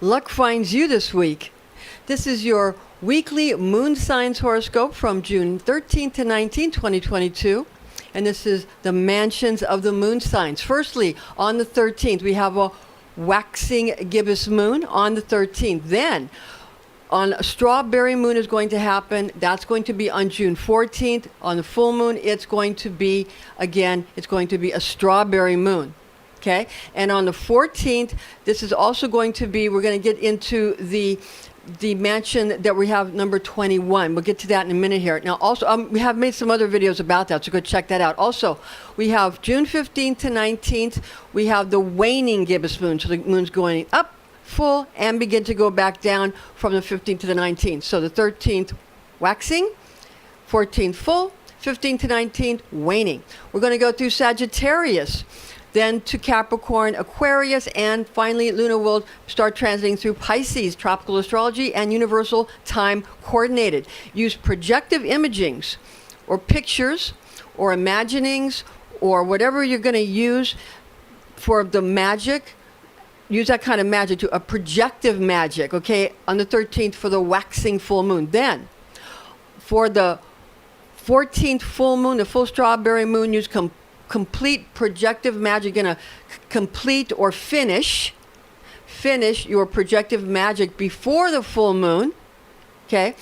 luck finds you this week. This is your weekly moon signs horoscope from June 13th to 19th, 2022. And this is the mansions of the moon signs. Firstly, on the 13th, we have a waxing gibbous moon on the 13th. Then, on a strawberry moon is going to happen. That's going to be on June 14th. On the full moon, it's going to be, again, it's going to be a strawberry moon. Okay? And on the 14th, this is also going to be, we're going to get into the mansion that we have, number 21. We'll get to that in a minute here. Now, also, we have made some other videos about that, so go check that out. Also, we have June 15th to 19th, we have the waning gibbous moon. So the moon's going up, full, and begin to go back down from the 15th to the 19th. So the 13th, waxing, 14th, full, 15th to 19th, waning. We're going to go through Sagittarius, then to Capricorn, Aquarius, and finally Lunar will start transiting through Pisces, tropical astrology, and universal time coordinated. Use projective imagings or pictures or imaginings or whatever you're going to use for the magic. Use that kind of magic to a projective magic, okay, on the 13th for the waxing full moon. Then for the 14th full moon, the full strawberry moon, use complete projective magic. You're going to complete or finish your projective magic before the full moon, okay?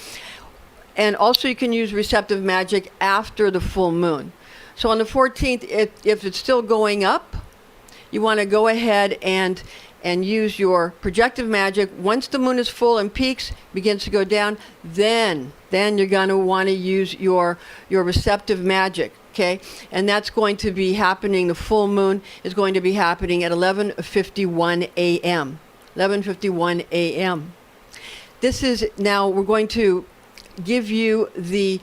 And also you can use receptive magic after the full moon. So on the 14th, if it's still going up, you want to go ahead and use your projective magic. Once the moon is full and peaks, begins to go down, then you're going to want to use your receptive magic. Okay, and that's going to be happening, the full moon is going to be happening at 11:51 a.m. 11:51 a.m. This is, now we're going to give you the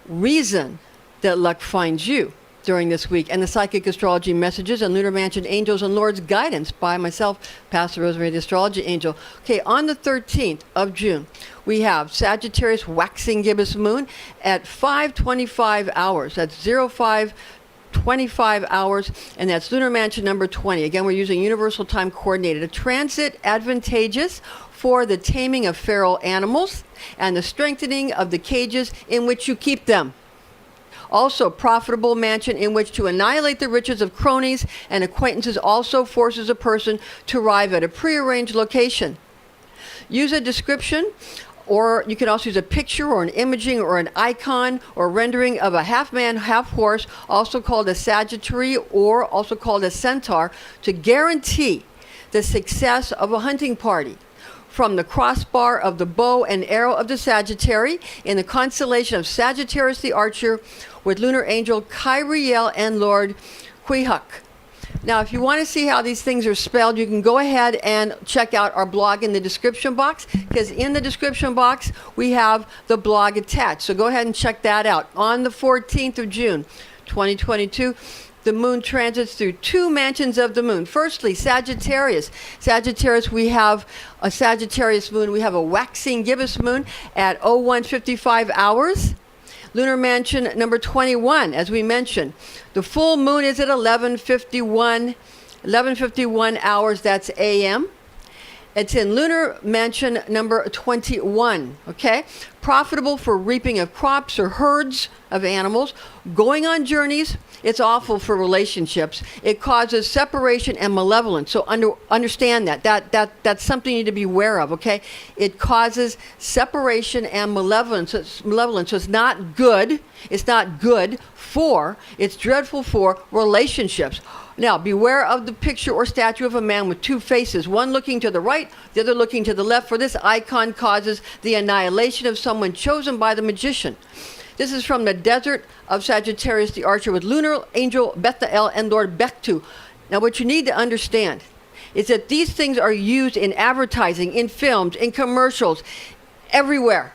reason that luck finds you during this week, and the psychic astrology messages and lunar mansion angels and lords guidance by myself, Pastor Rosemary, the astrology angel. Okay, on the 13th of June, we have Sagittarius waxing gibbous moon at 5:25 hours. That's 05:25 hours, and that's lunar mansion number 20. Again, we're using universal time coordinated. A transit advantageous for the taming of feral animals and the strengthening of the cages in which you keep them. Also, profitable mansion in which to annihilate the riches of cronies and acquaintances also forces a person to arrive at a prearranged location. Use a description, or you can also use a picture or an imaging or an icon or rendering of a half-man, half-horse, also called a Sagittary or also called a centaur, to guarantee the success of a hunting party. From the crossbar of the bow and arrow of the Sagittary in the constellation of Sagittarius the Archer with lunar angel Kyriel and Lord Quihuk. Now, if you want to see how these things are spelled, you can go ahead and check out our blog in the description box, because in the description box we have the blog attached. So go ahead and check that out. On the 14th of June, 2022, the moon transits through two mansions of the moon. Firstly, Sagittarius. Sagittarius, we have a Sagittarius moon. We have a waxing gibbous moon at 01:55 hours. Lunar mansion number 21, as we mentioned. The full moon is at 11:51 hours. That's a.m. It's in lunar mansion number 21, okay? Profitable for reaping of crops or herds of animals, going on journeys. It's awful for relationships. It causes separation and malevolence. So understand that. That's something you need to be aware of, okay? It causes separation and malevolence. So it's not good. It's not good for, it's dreadful for relationships. Now, beware of the picture or statue of a man with two faces, one looking to the right, the other looking to the left, for this icon causes the annihilation of someone chosen by the magician. This is from the desert of Sagittarius the Archer with lunar angel Bethael and Lord Bektu. Now, what you need to understand is that these things are used in advertising, in films, in commercials, everywhere.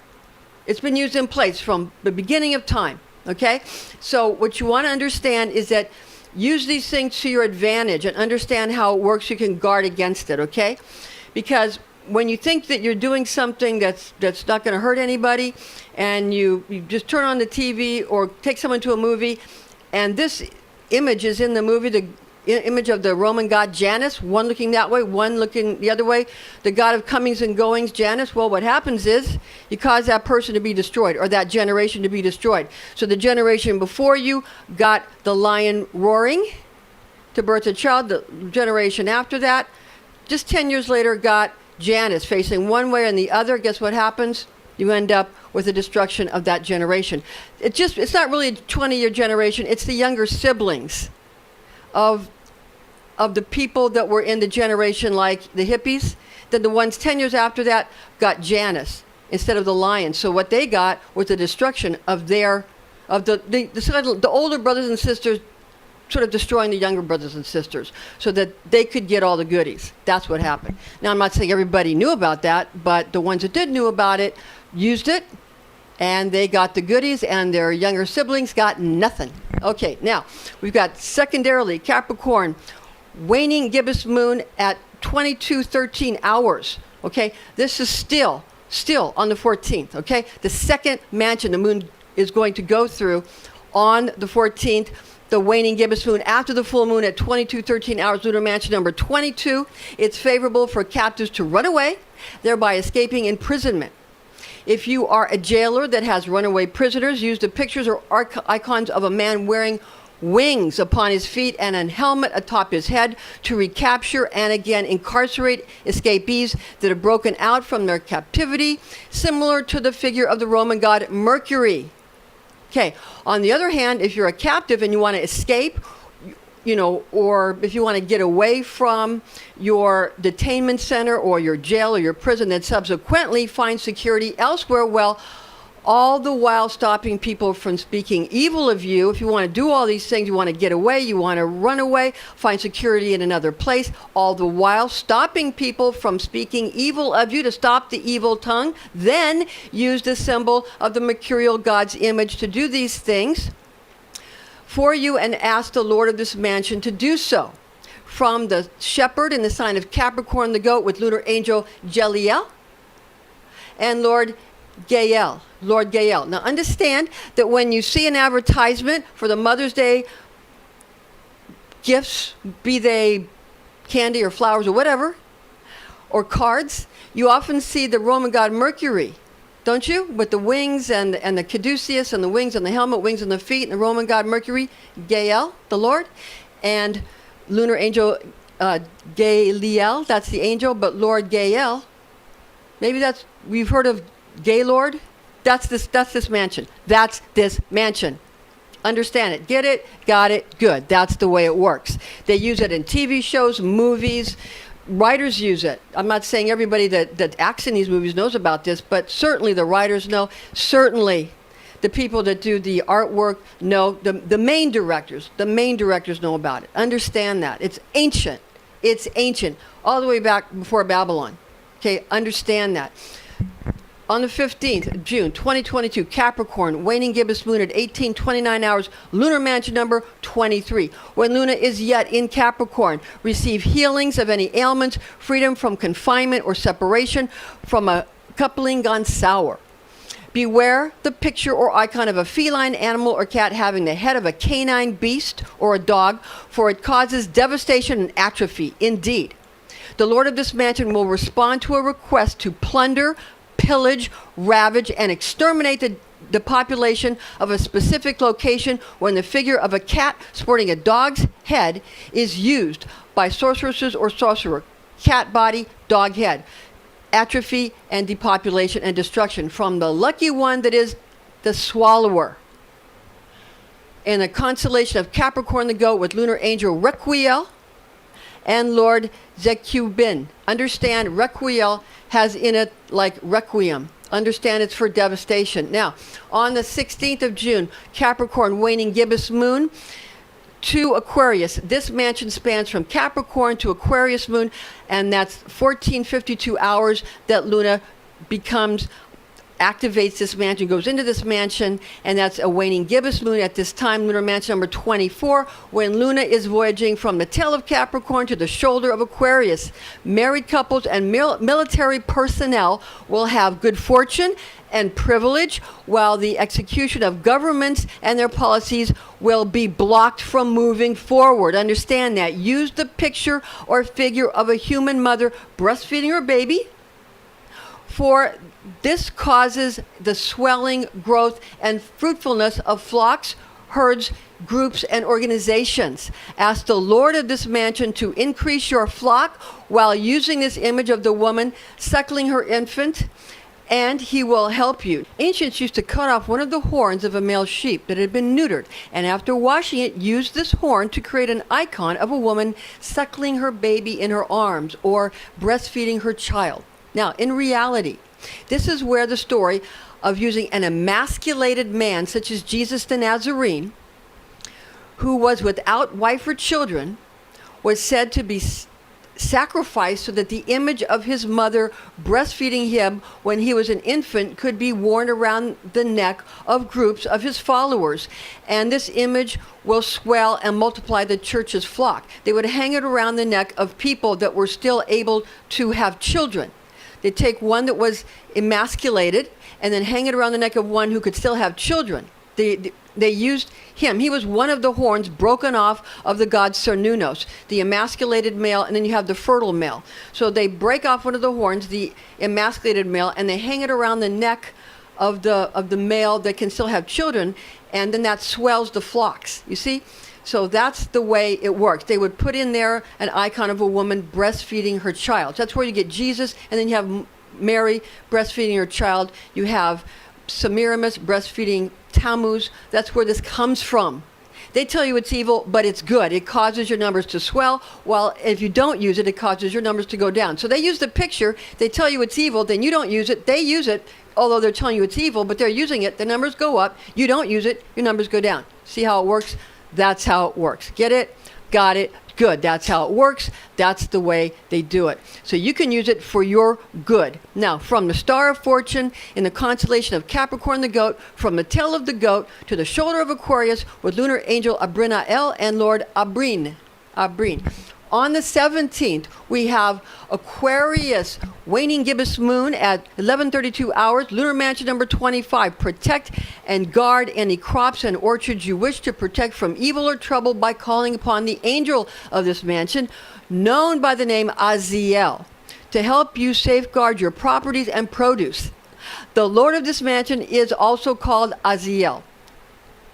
It's been used in place from the beginning of time, okay? So what you want to understand is that use these things to your advantage and understand how it works. You can guard against it, okay? Because when you think that you're doing something that's not going to hurt anybody, and you just turn on the TV or take someone to a movie, and this image is in the movie, image of the Roman god Janus, one looking that way, one looking the other way, the god of comings and goings, Janus. Well, what happens is you cause that person to be destroyed, or that generation to be destroyed. So the generation before you got the lion roaring to birth a child. The generation after that, just 10 years later, got Janus facing one way and the other. Guess what happens? You end up with the destruction of that generation. It's not really a 20-year generation. It's the younger siblings of the people that were in the generation like the hippies. Then the ones 10 years after that got Janus instead of the lion. So what they got was the destruction of the older brothers and sisters, sort of destroying the younger brothers and sisters so that they could get all the goodies. That's what happened. Now, I'm not saying everybody knew about that, but the ones that did knew about it used it, and they got the goodies, and their younger siblings got nothing. Okay, now, we've got secondarily Capricorn, waning gibbous moon at 22:13 hours. Okay, this is still on the 14th. Okay, the second mansion the moon is going to go through on the 14th, the waning gibbous moon after the full moon at 22:13 hours, lunar mansion number 22. It's favorable for captives to run away, thereby escaping imprisonment. If you are a jailer that has runaway prisoners, use the pictures or icons of a man wearing wings upon his feet and a helmet atop his head to recapture and again incarcerate escapees that have broken out from their captivity, similar to the figure of the Roman god Mercury. Okay, on the other hand, if you're a captive and you want to escape, or if you want to get away from your detainment center or your jail or your prison, then subsequently find security elsewhere, well, all the while stopping people from speaking evil of you. If you want to do all these things, you want to get away, you want to run away, find security in another place, all the while stopping people from speaking evil of you, to stop the evil tongue, then use the symbol of the mercurial god's image to do these things for you, and ask the Lord of this mansion to do so. From the shepherd in the sign of Capricorn, the goat with lunar angel Jeliel and Lord Gael. Now understand that when you see an advertisement for the Mother's Day gifts, be they candy or flowers or whatever, or cards, you often see the Roman god Mercury, don't you? With the wings and the caduceus and the wings and the helmet, wings and the feet, and the Roman god Mercury, Gael, the Lord, and lunar angel Gaeliel, that's the angel, but Lord Gael, maybe we've heard of Gaylord? That's this mansion. That's this mansion. Understand it. Get it? Got it? Good. That's the way it works. They use it in TV shows, movies. Writers use it. I'm not saying everybody that acts in these movies knows about this, but certainly the writers know. Certainly the people that do the artwork know. The main directors know about it. Understand that. It's ancient. It's ancient. All the way back before Babylon. Okay, understand that. On the 15th of June, 2022, Capricorn, waning gibbous moon at 18:29 hours, lunar mansion number 23. When Luna is yet in Capricorn, receive healings of any ailments, freedom from confinement or separation from a coupling gone sour. Beware the picture or icon of a feline animal or cat having the head of a canine beast or a dog, for it causes devastation and atrophy. Indeed, the Lord of this mansion will respond to a request to plunder, pillage, ravage, and exterminate the population of a specific location when the figure of a cat sporting a dog's head is used by sorceresses or sorcerer. Cat body, dog head. Atrophy and depopulation and destruction from the lucky one that is the swallower. In the constellation of Capricorn, the goat with lunar angel Requiel and Lord Zekubin. Understand, Requiel has in it like requiem. Understand it's for devastation. Now, on the 16th of June, Capricorn, waning gibbous moon to Aquarius. This mansion spans from Capricorn to Aquarius moon, and that's 14:52 hours that Luna becomes activates this mansion, goes into this mansion, and that's a waning gibbous moon at this time, lunar mansion number 24, when Luna is voyaging from the tail of Capricorn to the shoulder of Aquarius. Married couples and military personnel will have good fortune and privilege, while the execution of governments and their policies will be blocked from moving forward. Understand that. Use the picture or figure of a human mother breastfeeding her baby, for this causes the swelling, growth, and fruitfulness of flocks, herds, groups, and organizations. Ask the Lord of this mansion to increase your flock while using this image of the woman suckling her infant, and he will help you. Ancients used to cut off one of the horns of a male sheep that had been neutered, and after washing it, used this horn to create an icon of a woman suckling her baby in her arms or breastfeeding her child. Now, in reality, this is where the story of using an emasculated man, such as Jesus the Nazarene, who was without wife or children, was said to be sacrificed so that the image of his mother breastfeeding him when he was an infant could be worn around the neck of groups of his followers. And this image will swell and multiply the church's flock. They would hang it around the neck of people that were still able to have children. They'd take one that was emasculated and then hang it around the neck of one who could still have children. They used him. He was one of the horns broken off of the god Cernunnos, the emasculated male, and then you have the fertile male. So they break off one of the horns, the emasculated male, and they hang it around the neck of the male that can still have children, and then that swells the flocks. You see? So that's the way it works. They would put in there an icon of a woman breastfeeding her child. That's where you get Jesus, and then you have Mary breastfeeding her child. You have Semiramis breastfeeding Tammuz. That's where this comes from. They tell you it's evil, but it's good. It causes your numbers to swell, while if you don't use it, it causes your numbers to go down. So they use the picture. They tell you it's evil, then you don't use it. They use it, although they're telling you it's evil, but they're using it. The numbers go up. You don't use it, your numbers go down. See how it works? That's how it works. Get it? Got it? Good. That's how it works. That's the way they do it. So you can use it for your good. Now, from the star of fortune in the constellation of Capricorn the goat, from the tail of the goat to the shoulder of Aquarius, with lunar angel Abrinael and Lord Abrin. On the 17th, we have Aquarius, waning gibbous moon at 11:32 hours, lunar mansion number 25. Protect and guard any crops and orchards you wish to protect from evil or trouble by calling upon the angel of this mansion, known by the name Aziel, to help you safeguard your properties and produce. The Lord of this mansion is also called Aziel.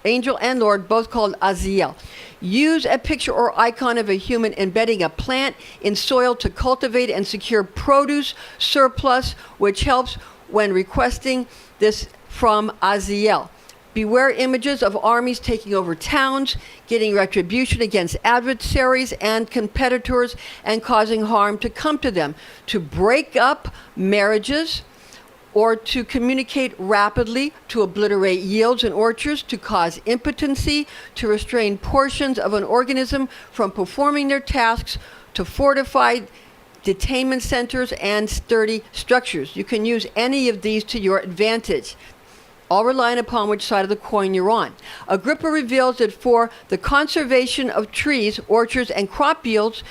Angel and Lord, both called Aziel. Use a picture or icon of a human embedding a plant in soil to cultivate and secure produce surplus, which helps when requesting this from Aziel. Beware images of armies taking over towns, getting retribution against adversaries and competitors, and causing harm to come to them. To break up marriages, or to communicate rapidly, to obliterate yields in orchards, to cause impotency, to restrain portions of an organism from performing their tasks, to fortify detainment centers and sturdy structures. You can use any of these to your advantage, all relying upon which side of the coin you're on. Agrippa reveals that for the conservation of trees, orchards, and crop yields,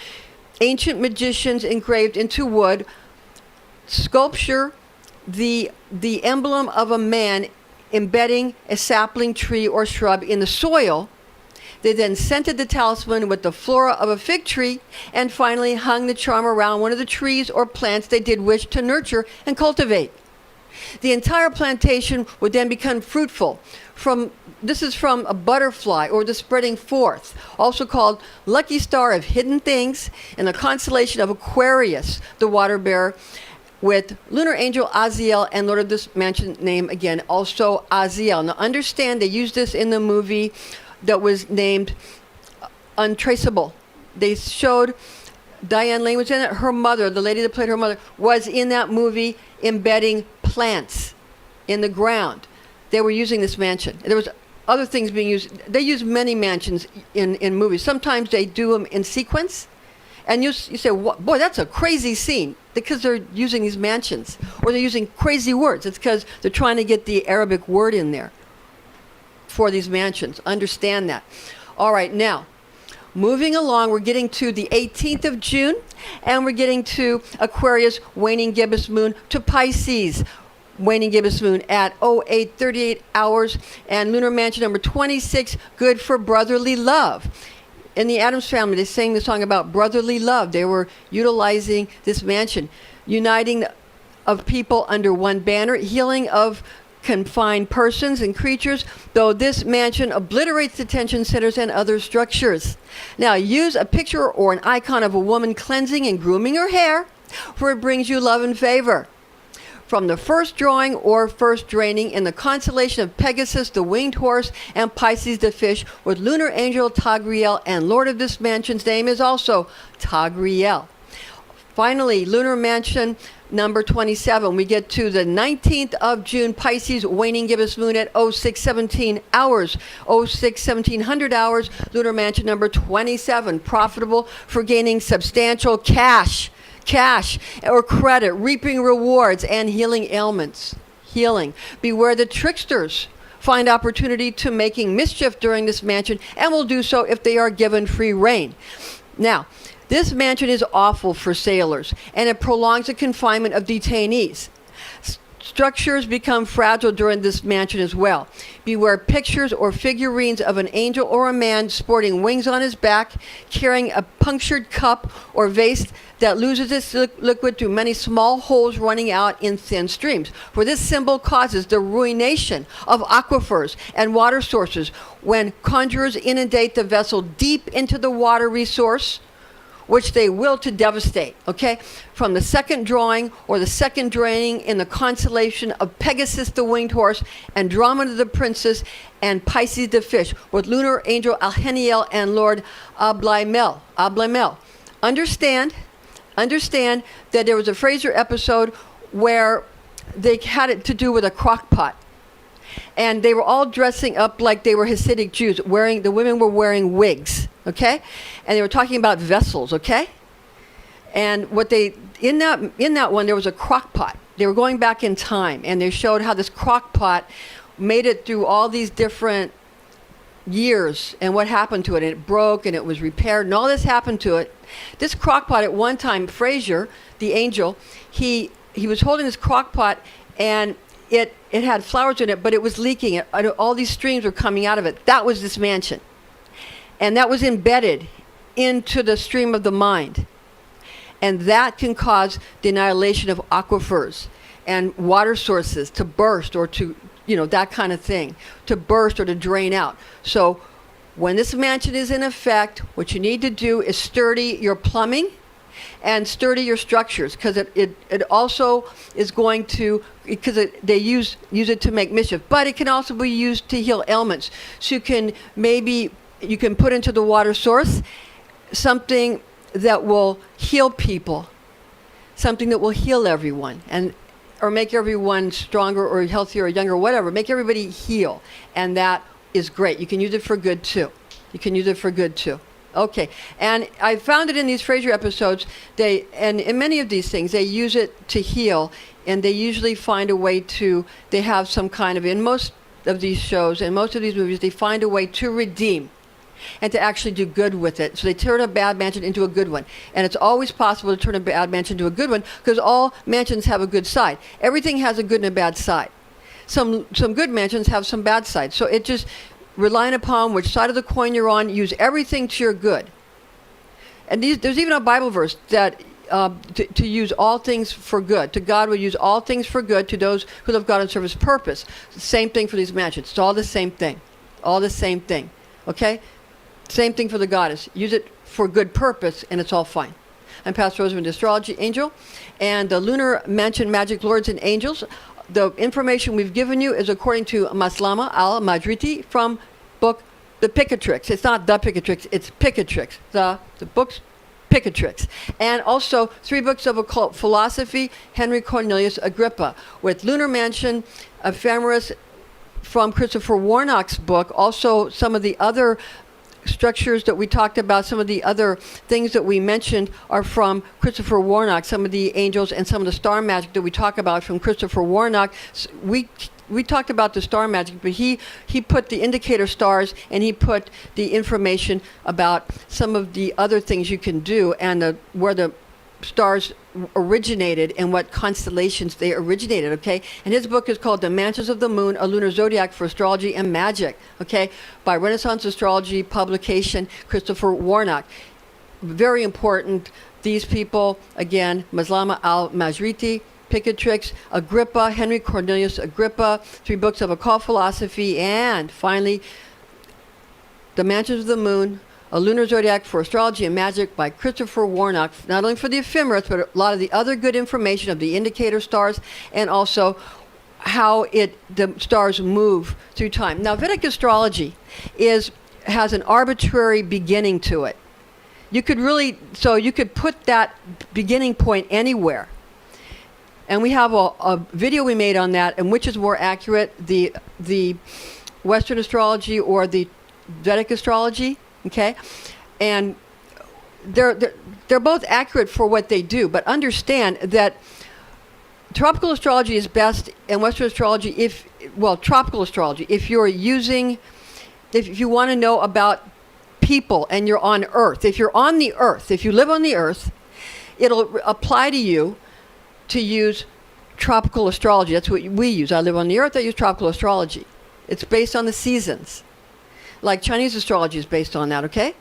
ancient magicians engraved into wood sculpture the emblem of a man embedding a sapling, tree, or shrub in the soil. They then scented the talisman with the flora of a fig tree, and finally hung the charm around one of the trees or plants they did wish to nurture and cultivate. The entire plantation would then become fruitful. This is from a butterfly, or the spreading forth, also called lucky star of hidden things, in the constellation of Aquarius, the water bearer, with lunar angel Aziel and Lord of this mansion name again, also Aziel. Now understand, they used this in the movie that was named Untraceable. They showed Diane Lane was in it. Her mother, the lady that played her mother, was in that movie embedding plants in the ground. They were using this mansion. There was other things being used. They use many mansions in movies. Sometimes they do them in sequence, And you say, boy, that's a crazy scene, because they're using these mansions, or they're using crazy words. It's because they're trying to get the Arabic word in there for these mansions. Understand that. All right, now, moving along, we're getting to the 18th of June, and we're getting to Aquarius, waning gibbous moon, to Pisces, waning gibbous moon at 08:38 hours, and lunar mansion number 26, good for brotherly love. In the Addams Family, they sang the song about brotherly love. They were utilizing this mansion, uniting of people under one banner, healing of confined persons and creatures, though this mansion obliterates the tension centers and other structures. Now, use a picture or an icon of a woman cleansing and grooming her hair, for it brings you love and favor. From the first drawing or first draining in the constellation of Pegasus, the winged horse, and Pisces, the fish, with lunar angel Tagriel, and lord of this mansion's name is also Tagriel. Finally, lunar mansion number 27, we get to the 19th of June, Pisces, waning gibbous moon at 06:17 hours, 06:1700 hours, lunar mansion number 27, profitable for gaining substantial cash or credit, reaping rewards, and healing ailments. Healing. Beware the tricksters. Find opportunity to making mischief during this mansion, and will do so if they are given free rein. Now, this mansion is awful for sailors, and it prolongs the confinement of detainees. Structures become fragile during this mansion as well. Beware pictures or figurines of an angel or a man sporting wings on his back, carrying a punctured cup or vase that loses its liquid through many small holes running out in thin streams. For this symbol causes the ruination of aquifers and water sources when conjurers inundate the vessel deep into the water resource, which they will to devastate, okay? From the second drawing or the second draining in the constellation of Pegasus, the winged horse, Andromeda, the princess, and Pisces, the fish, with lunar angel Alchemical and lord A.O.L.F.I. Understand that there was a Fraser episode where they had it to do with a crock pot. And they were all dressing up like they were Hasidic Jews. The women were wearing wigs, okay? And they were talking about vessels, okay? And what in that one, there was a crock pot. They were going back in time, and they showed how this crock pot made it through all these different years and what happened to it. And it broke, and it was repaired, and all this happened to it. This crock pot, at one time, Fraser, the angel, he was holding this crock pot, and it had flowers in it, but it was leaking. All these streams were coming out of it. That was this mansion. And that was embedded into the stream of the mind. And that can cause the annihilation of aquifers and water sources to burst, or to, that kind of thing, to burst or to drain out. So when this mansion is in effect, what you need to do is sturdy your plumbing and sturdy your structures, because it also is going to, because they use it to make mischief, but it can also be used to heal ailments. So you can put into the water source something that will heal people, something that will heal everyone, or make everyone stronger or healthier or younger or whatever, make everybody heal. And that is great. You can use it for good too. Okay, and I found it in these Fraser episodes, and in many of these things, they use it to heal, and they usually find a way they have some kind of, in most of these shows and most of these movies, they find a way to redeem and to actually do good with it. So they turn a bad mansion into a good one. And it's always possible to turn a bad mansion into a good one, because all mansions have a good side. Everything has a good and a bad side. Some good mansions have some bad sides. So it just, relying upon which side of the coin you're on, use everything to your good. And there's even a Bible verse that to use all things for good. To God will use all things for good to those who love God and serve His purpose. Same thing for these mansions. It's all the same thing. Okay? Same thing for the goddess. Use it for good purpose, and it's all fine. I'm Pastor Rosemary, the Astrology Angel, and the Lunar Mansion Magic Lords and Angels. The information we've given you is according to Maslama al-Madriti from book The Picatrix. It's not The Picatrix, it's Picatrix. The book's Picatrix. And also 3 books of occult philosophy, Henry Cornelius Agrippa, with Lunar Mansion Ephemeris from Christopher Warnock's book. Also some of the other structures that we talked about, some of the other things that we mentioned are from Christopher Warnock, some of the angels and some of the star magic that we talk about from Christopher Warnock. We talked about the star magic, but he put the indicator stars and he put the information about some of the other things you can do and where the stars originated and what constellations they originated, okay? And his book is called The Mansions of the Moon, A Lunar Zodiac for Astrology and Magic, okay? By Renaissance Astrology publication, Christopher Warnock. Very important. These people, again, Maslama al-Majriti, Picatrix, Agrippa, Henry Cornelius Agrippa, 3 books of occult philosophy, and finally, The Mansions of the Moon, A Lunar Zodiac for Astrology and Magic by Christopher Warnock, not only for the ephemeris, but a lot of the other good information of the indicator stars and also how the stars move through time. Now, Vedic astrology has an arbitrary beginning to it. You could put that beginning point anywhere. And we have a video we made on that, and which is more accurate, the Western astrology or the Vedic astrology. Okay, and they're both accurate for what they do, but understand that tropical astrology is best, and Western astrology, tropical astrology, if you want to know about people and you're on Earth, if you're on the Earth, if you live on the Earth, it'll apply to you to use tropical astrology. That's what we use. I live on the Earth, I use tropical astrology. It's based on the seasons. Like Chinese astrology is based on that, okay?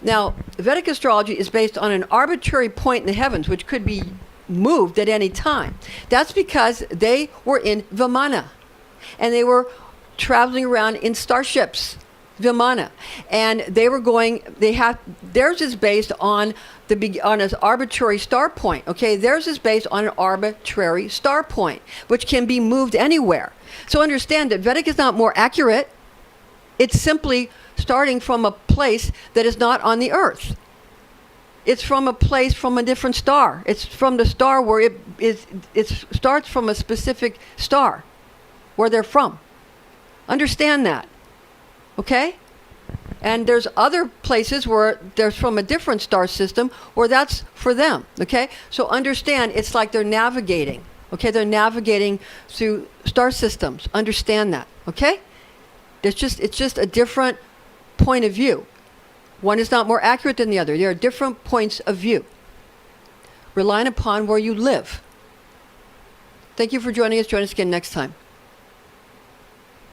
Now, Vedic astrology is based on an arbitrary point in the heavens, which could be moved at any time. That's because they were in Vimana, and they were traveling around in starships, Vimana, and theirs is based on an arbitrary star point, okay? Theirs is based on an arbitrary star point, which can be moved anywhere. So understand that Vedic is not more accurate. It's simply starting from a place that is not on the Earth. It's from a place from a different star. It's from the star where it starts from a specific star, where they're from. Understand that, okay? And there's other places where they're from a different star system, where that's for them, okay? So understand, it's like they're navigating, okay? They're navigating through star systems. Understand that, okay? It's just a different point of view. One is not more accurate than the other. There are different points of view, relying upon where you live. Thank you for joining us. Join us again next time.